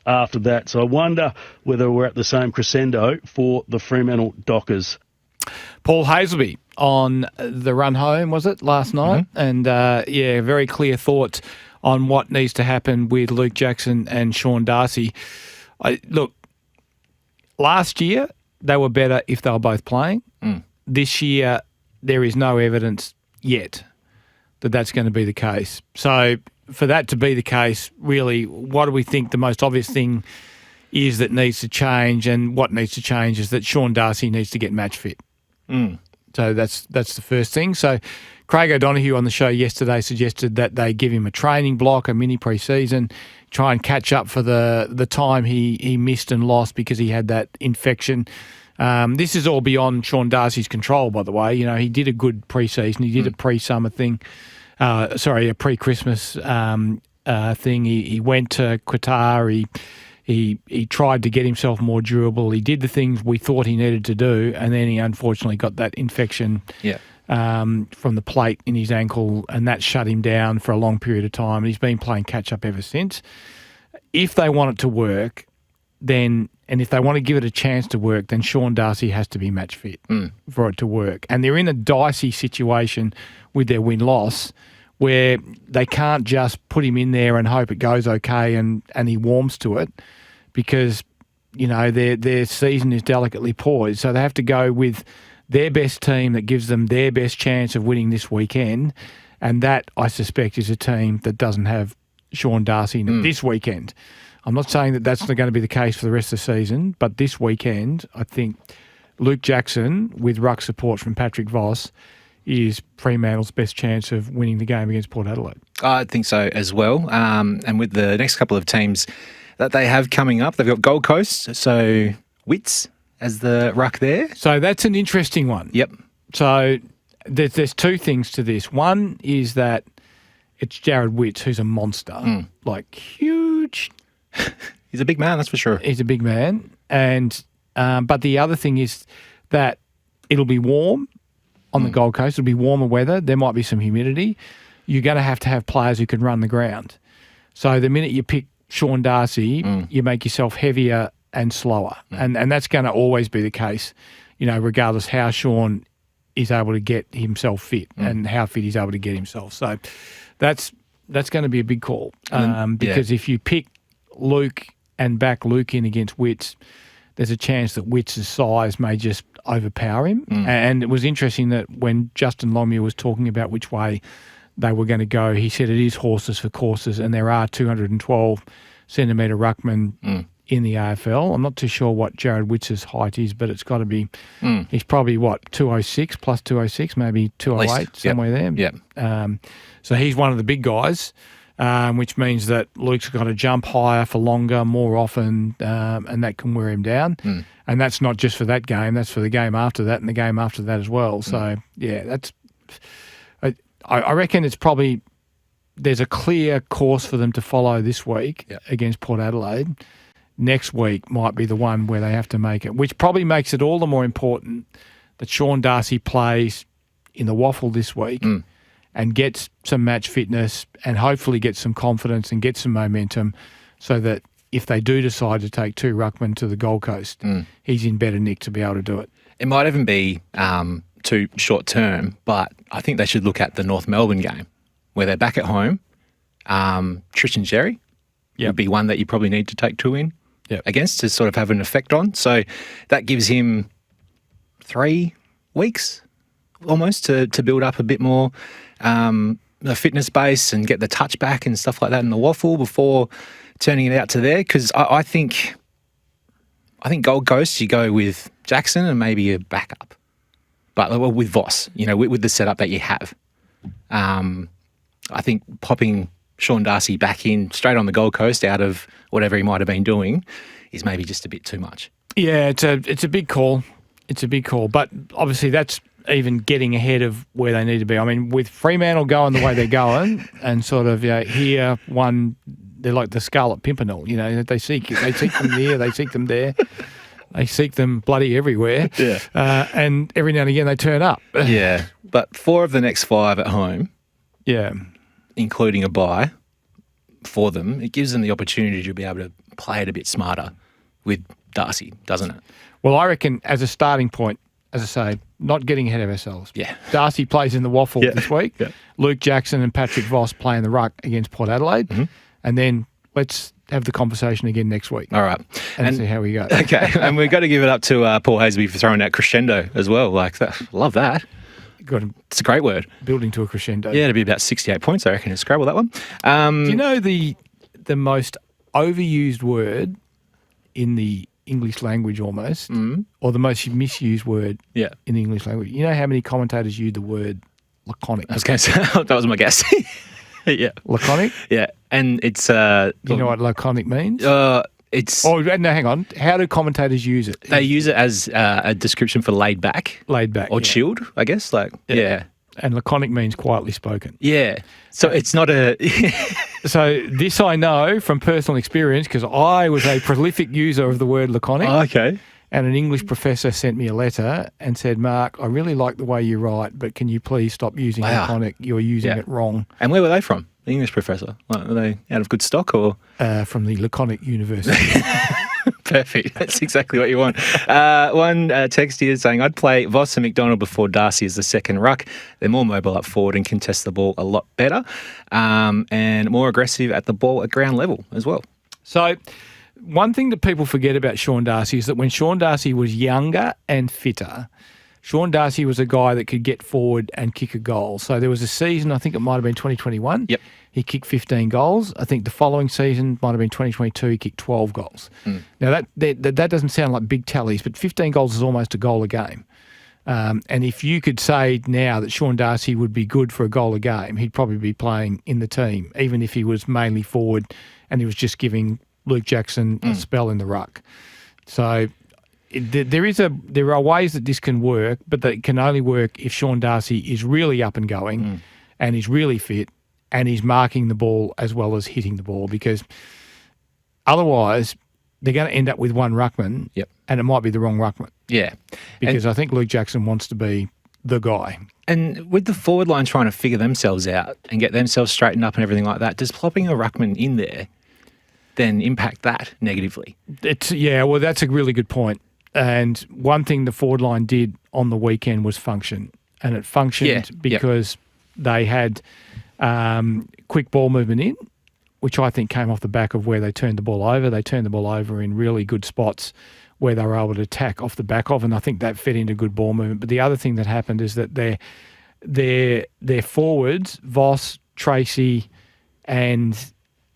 after that. So I wonder whether we're at the same crescendo for the Fremantle Dockers. Paul Hazelby on the run home, was it, last night? Mm-hmm. And, very clear thoughts on what needs to happen with Luke Jackson and Shawn Darcy. Look, last year they were better if they were both playing. This year there is no evidence yet that that's going to be the case. So for that to be the case, really, what do we think the most obvious thing is that needs to change? And what needs to change is that Shawn Darcy needs to get match fit. So that's the first thing. So Craig O'Donoghue on the show yesterday suggested that they give him a training block, a mini pre-season, try and catch up for the time he missed and lost because he had that infection. This is all beyond Shawn Darcy's control, by the way. You know, he did a good pre-season. He did a pre-summer thing. A pre-Christmas thing. He went to Qatar. He tried to get himself more durable. He did the things we thought he needed to do, and then he unfortunately got that infection from the plate in his ankle, and that shut him down for a long period of time. And he's been playing catch-up ever since. If they want it to work, and if they want to give it a chance to work, then Shawn Darcy has to be match fit for it to work. And they're in a dicey situation with their win-loss where they can't just put him in there and hope it goes okay and he warms to it because, you know, their season is delicately poised. So they have to go with their best team that gives them their best chance of winning this weekend. And that, I suspect, is a team that doesn't have Shawn Darcy this weekend. I'm not saying that that's not going to be the case for the rest of the season, but this weekend, I think Luke Jackson, with ruck support from Patrick Voss, is Fremantle's best chance of winning the game against Port Adelaide. I think so as well. And with the next couple of teams that they have coming up, they've got Gold Coast, so Wits as the ruck there. So that's an interesting one. Yep. So there's two things to this. One is that it's Jared Witts, who's a monster, like huge. He's a big man, that's for sure. He's a big man. And but the other thing is that it'll be warm on the Gold Coast. It'll be warmer weather. There might be some humidity. You're going to have players who can run the ground. So the minute you pick Shawn Darcy, you make yourself heavier and slower. And that's going to always be the case, you know, regardless how Shawn is able to get himself fit and how fit he's able to get himself. So that's going to be a big call because if you pick Luke and back Luke in against Witts, there's a chance that Witts' size may just overpower him. And it was interesting that when Justin Longmuir was talking about which way they were going to go, he said it is horses for courses, and there are 212-centimetre ruckmen in the AFL. I'm not too sure what Jared Witts' height is, but it's got to be, he's probably, 206 plus 206, maybe 208, somewhere there. Yeah. So he's one of the big guys. Which means that Luke's got to jump higher for longer, more often, and that can wear him down. And that's not just for that game, that's for the game after that and the game after that as well. So, that's I reckon it's probably there's a clear course for them to follow this week against Port Adelaide. Next week might be the one where they have to make it, which probably makes it all the more important that Shawn Darcy plays in the waffle this week and gets some match fitness and hopefully gets some confidence and gets some momentum so that if they do decide to take two ruckmen to the Gold Coast, he's in better nick to be able to do it. It might even be too short term, but I think they should look at the North Melbourne game where they're back at home. Tristan Xerri would be one that you probably need to take two in against to sort of have an effect on. So that gives him 3 weeks almost to build up a bit more the fitness base and get the touch back and stuff like that in the waffle before turning it out to there. Because I think Gold Coast, you go with Jackson and maybe a backup. But with Voss, you know, with the setup that you have. I think popping Shawn Darcy back in straight on the Gold Coast out of whatever he might have been doing is maybe just a bit too much. Yeah, it's a big call. It's a big call. But obviously that's even getting ahead of where they need to be. I mean, with Fremantle going the way they're going and sort of here one, they're like the Scarlet Pimpernel, you know, they seek them here, they seek them there. They seek them bloody everywhere. Yeah. And every now and again they turn up. Yeah. But 4 of the next 5 at home. Yeah. Including a bye. for them, it gives them the opportunity to be able to play it a bit smarter with Darcy, doesn't it? Well, I reckon as a starting point, as I say, not getting ahead of ourselves. Yeah. Darcy plays in the waffle this week. Yeah. Luke Jackson and Patrick Voss play in the ruck against Port Adelaide. Mm-hmm. And then let's have the conversation again next week. All right. And see how we go. Okay. And we've got to give it up to Paul Heath for throwing out crescendo as well. Like that. Love that. Got him It's a great word. building to a crescendo. Yeah, it'd be about 68 points, I reckon, in Scrabble, that one. Do you know the most overused word in the English language almost, or the most misused word Yeah. in the English language? You know how many commentators use the word laconic? I was going to say, that was my guess. Yeah. Laconic? Yeah. And it's... Do you know what laconic means? It's... Oh, no, hang on. How do commentators use it? They use it as a description for laid back. Laid back. Or chilled, I guess. Like, yeah. And laconic means quietly spoken. Yeah. So it's not a... So this I know from personal experience because I was a prolific user of the word laconic. Oh, okay. And an English professor sent me a letter and said, Mark, I really like the way you write, but can you please stop using laconic? You're using it wrong. And where were they from? The English professor? Like, were they out of good stock or...? From the Laconic University. Perfect. That's exactly what you want. One text here saying, I'd play Voss and McDonald before Darcy as the second ruck. They're more mobile up forward and contest the ball a lot better and more aggressive at the ball at ground level as well. So one thing that people forget about Shawn Darcy is that when Shawn Darcy was younger and fitter, Shawn Darcy was a guy that could get forward and kick a goal. So there was a season, I think it might have been 2021. Yep. He kicked 15 goals. I think the following season might have been 2022. He kicked 12 goals. Now, that doesn't sound like big tallies, but 15 goals is almost a goal a game. And if you could say now that Shawn Darcy would be good for a goal a game, he'd probably be playing in the team, even if he was mainly forward and he was just giving Luke Jackson a spell in the ruck. So there are ways that this can work, but that it can only work if Shawn Darcy is really up and going and he's really fit and he's marking the ball as well as hitting the ball, because otherwise they're going to end up with one ruckman and it might be the wrong ruckman. Yeah. Because I think Luke Jackson wants to be the guy. And with the forward line trying to figure themselves out and get themselves straightened up and everything like that, does plopping a ruckman in there then impact that negatively? That's a really good point. And one thing the forward line did on the weekend was function. And it functioned because they had quick ball movement in, which I think came off the back of where they turned the ball over. They turned the ball over in really good spots where they were able to attack off the back of, and I think that fed into good ball movement. But the other thing that happened is that their forwards, Voss, Tracy and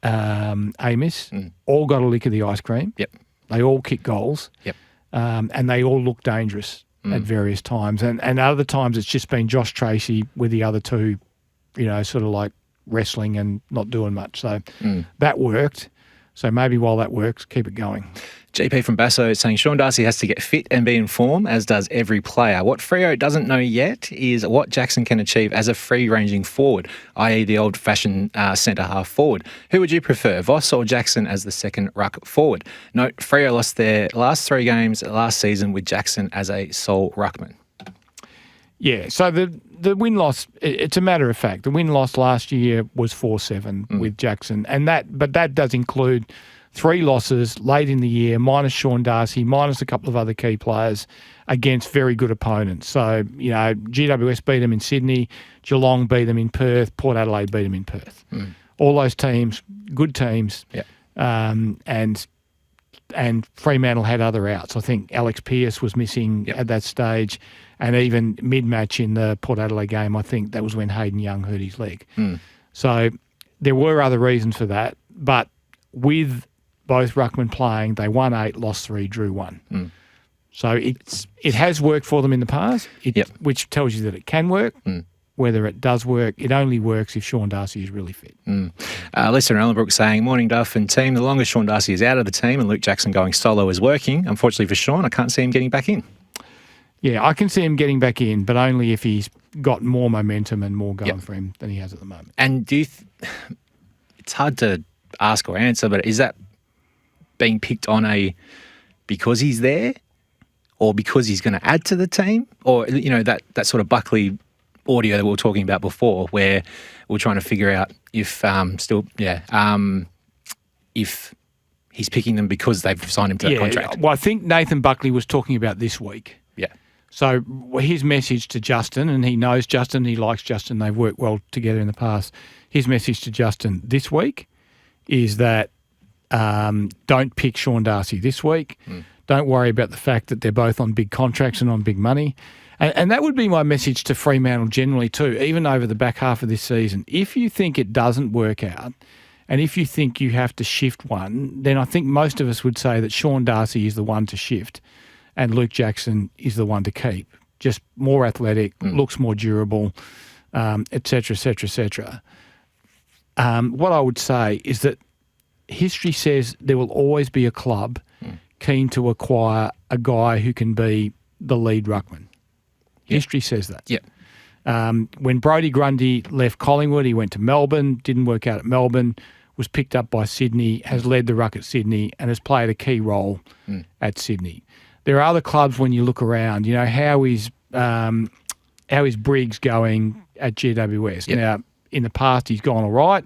Amos, all got a lick of the ice cream. Yep. They all kicked goals. Yep. And they all look dangerous at various times. And other times it's just been Josh Tracy with the other two, sort of like wrestling and not doing much. So that worked. So maybe while that works, keep it going. GP from Basso is saying Shawn Darcy has to get fit and be in form, as does every player. What Freo doesn't know yet is what Jackson can achieve as a free-ranging forward, i.e. the old-fashioned centre-half forward. Who would you prefer, Voss or Jackson as the second ruck forward? Note, Freo lost their last 3 games last season with Jackson as a sole ruckman. Yeah, so the win-loss, it's a matter of fact. The win-loss last year was 4-7 with Jackson, but that does include 3 losses late in the year, minus Shawn Darcy, minus a couple of other key players against very good opponents. So, GWS beat them in Sydney, Geelong beat them in Perth, Port Adelaide beat them in Perth. All those teams, good teams, and Fremantle had other outs. I think Alex Pearce was missing at that stage, and even mid-match in the Port Adelaide game, I think that was when Hayden Young hurt his leg. So there were other reasons for that, but with both ruckmen playing, they won 8, lost 3, drew 1. So it has worked for them in the past, which tells you that it can work. Whether it does work, it only works if Shawn Darcy is really fit. Lisa Ellenbrook saying, morning Duff and team, the longer Shawn Darcy is out of the team and Luke Jackson going solo is working. Unfortunately for Shawn, I can't see him getting back in. Yeah, I can see him getting back in, but only if he's got more momentum and more going for him than he has at the moment. And do you it's hard to ask or answer, but is that being picked on because he's there or because he's going to add to the team, or that sort of Buckley audio that we were talking about before, where we're trying to figure out if if he's picking them because they've signed him to that contract. Well, I think Nathan Buckley was talking about this week. Yeah. So his message to Justin, and he knows Justin, he likes Justin, they've worked well together in the past. His message to Justin this week is that don't pick Shawn Darcy this week. Don't worry about the fact that they're both on big contracts and on big money. And that would be my message to Fremantle generally too, even over the back half of this season. If you think it doesn't work out and if you think you have to shift one, then I think most of us would say that Shawn Darcy is the one to shift and Luke Jackson is the one to keep. Just more athletic, looks more durable, et cetera, et cetera, et cetera. What I would say is that history says there will always be a club keen to acquire a guy who can be the lead ruckman. History says that. Yeah. When Brodie Grundy left Collingwood, he went to Melbourne, didn't work out at Melbourne, was picked up by Sydney, has led the ruck at Sydney and has played a key role at Sydney. There are other clubs when you look around, you know, how is Briggs going at GWS? Yep. Now, in the past, he's gone all right.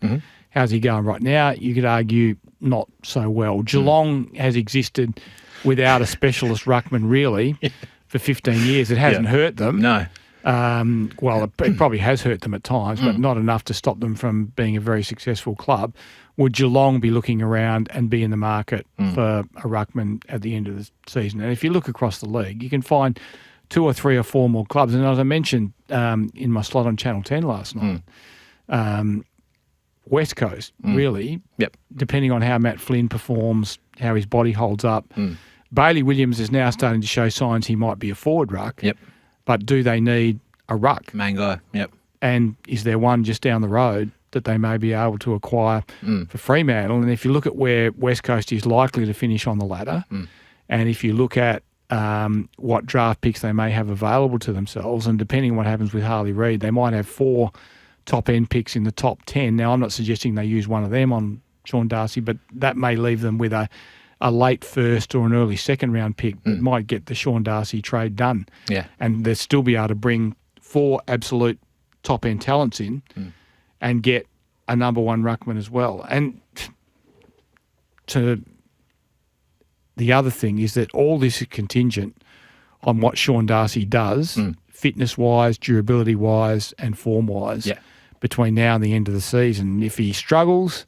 How's he going right now? You could argue not so well. Geelong has existed without a specialist ruckman, really, for 15 years. It hasn't hurt them. No. Well, it probably has hurt them at times, but not enough to stop them from being a very successful club. Would Geelong be looking around and be in the market for a ruckman at the end of the season? And if you look across the league, you can find 2 or 3 or 4 more clubs. And as I mentioned in my slot on Channel 10 last night, West Coast, really, depending on how Matt Flynn performs, how his body holds up. Bailey Williams is now starting to show signs he might be a forward ruck. But do they need a ruck? Main guy, And is there one just down the road that they may be able to acquire for Fremantle? And if you look at where West Coast is likely to finish on the ladder, and if you look at what draft picks they may have available to themselves, and depending on what happens with Harley Reid, they might have 4 top-end picks in the top 10. Now, I'm not suggesting they use one of them on Shawn Darcy, but that may leave them with a late first or an early second round pick that might get the Shawn Darcy trade done. And they'll still be able to bring 4 absolute top-end talents in and get a number 1 ruckman as well. And the other thing is that all this is contingent on what Shawn Darcy does, fitness-wise, durability-wise and form-wise, between now and the end of the season. If he struggles,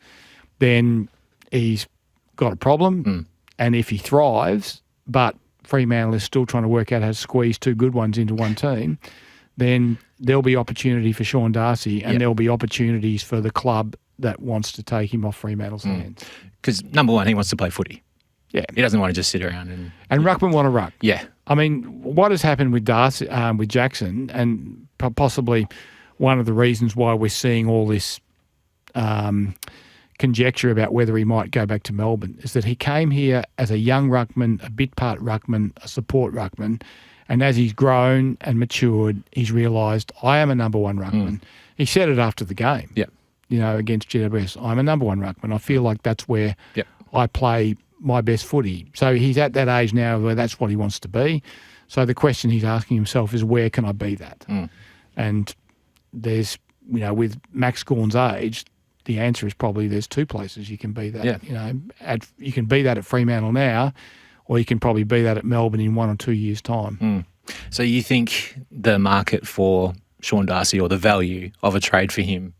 then he's got a problem. And if he thrives, but Fremantle is still trying to work out how to squeeze 2 good ones into one team, then there'll be opportunity for Shawn Darcy and there'll be opportunities for the club that wants to take him off Fremantle's hands. Because, number one, he wants to play footy. Yeah. He doesn't want to just sit around and ruckman want to ruck. Yeah. I mean, what has happened with Darcy, with Jackson, and possibly one of the reasons why we're seeing all this conjecture about whether he might go back to Melbourne, is that he came here as a young ruckman, a bit part ruckman, a support ruckman, and as he's grown and matured, he's realised, I am a number 1 ruckman. He said it after the game, against GWS. I'm a number 1 ruckman. I feel like that's where I play my best footy. So he's at that age now where that's what he wants to be. So the question he's asking himself is, where can I be that? And there's, with Max Gawn's age, the answer is probably there's 2 places you can be that. You can be that at Fremantle now, or you can probably be that at Melbourne in 1 or 2 years' time. So you think the market for Shawn Darcy, or the value of a trade for him,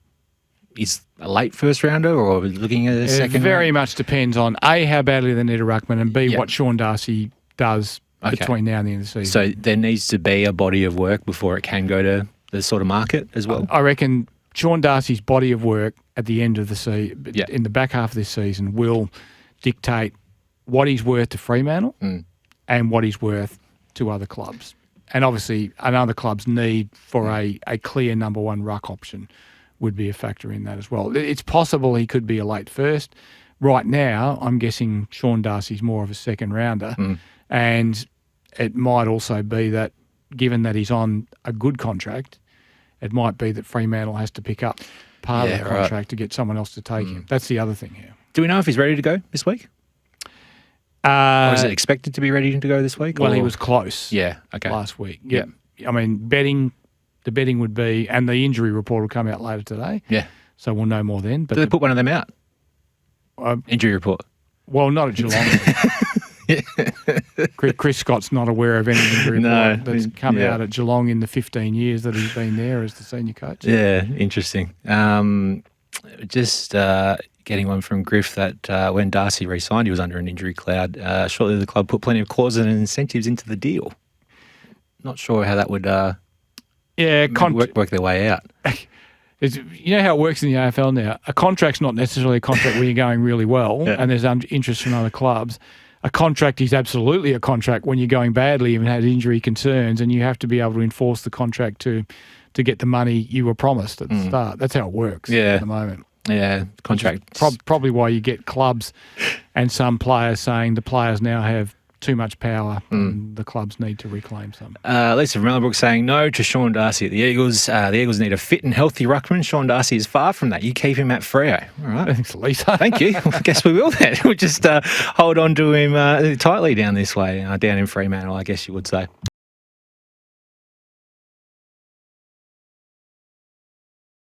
is a late first rounder, or looking at a second? It very much depends on A, how badly they need a ruckman, and B, what Shawn Darcy does between now and the end of the season. So there needs to be a body of work before it can go to the sort of market as well? I reckon Shawn Darcy's body of work at the end of the season, in the back half of this season, will dictate what he's worth to Fremantle and what he's worth to other clubs. And obviously, another club's need for a clear number 1 ruck option would be a factor in that as well. It's possible he could be a late first. Right now, I'm guessing Shawn Darcy's more of a second rounder. And it might also be that, given that he's on a good contract, it might be that Fremantle has to pick up part of the contract to get someone else to take him. That's the other thing here. Do we know if he's ready to go this week? Or is it expected to be ready to go this week? Well, he was close last week. Yeah. I mean, betting the betting would be, and the injury report will come out later today. Yeah. So we'll know more then. But Did they put one of them out? Injury report. Well, not at Geelong. Chris Scott's not aware of any injury report that's come out at Geelong in the 15 years that he's been there as the senior coach. Yeah, interesting. Just getting one from Griff that when Darcy re-signed, he was under an injury cloud. Shortly, the club put plenty of clauses and incentives into the deal. Not sure how that would work their way out. You know how it works in the AFL now? A contract's not necessarily a contract where you're going really well and there's interest from other clubs. A contract is absolutely a contract when you're going badly and had injury concerns, and you have to be able to enforce the contract to get the money you were promised at the start. That's how it works at the moment. Yeah, contract. Probably why you get clubs and some players saying the players now have too much power and the clubs need to reclaim some. Lisa from Mellonbrook saying no to Shawn Darcy at the Eagles. The Eagles need a fit and healthy ruckman. Shawn Darcy is far from that. You keep him at Freo. All right. Thanks, Lisa. Thank you. I guess we will then. We'll just hold on to him tightly down this way, down in Fremantle, I guess you would say.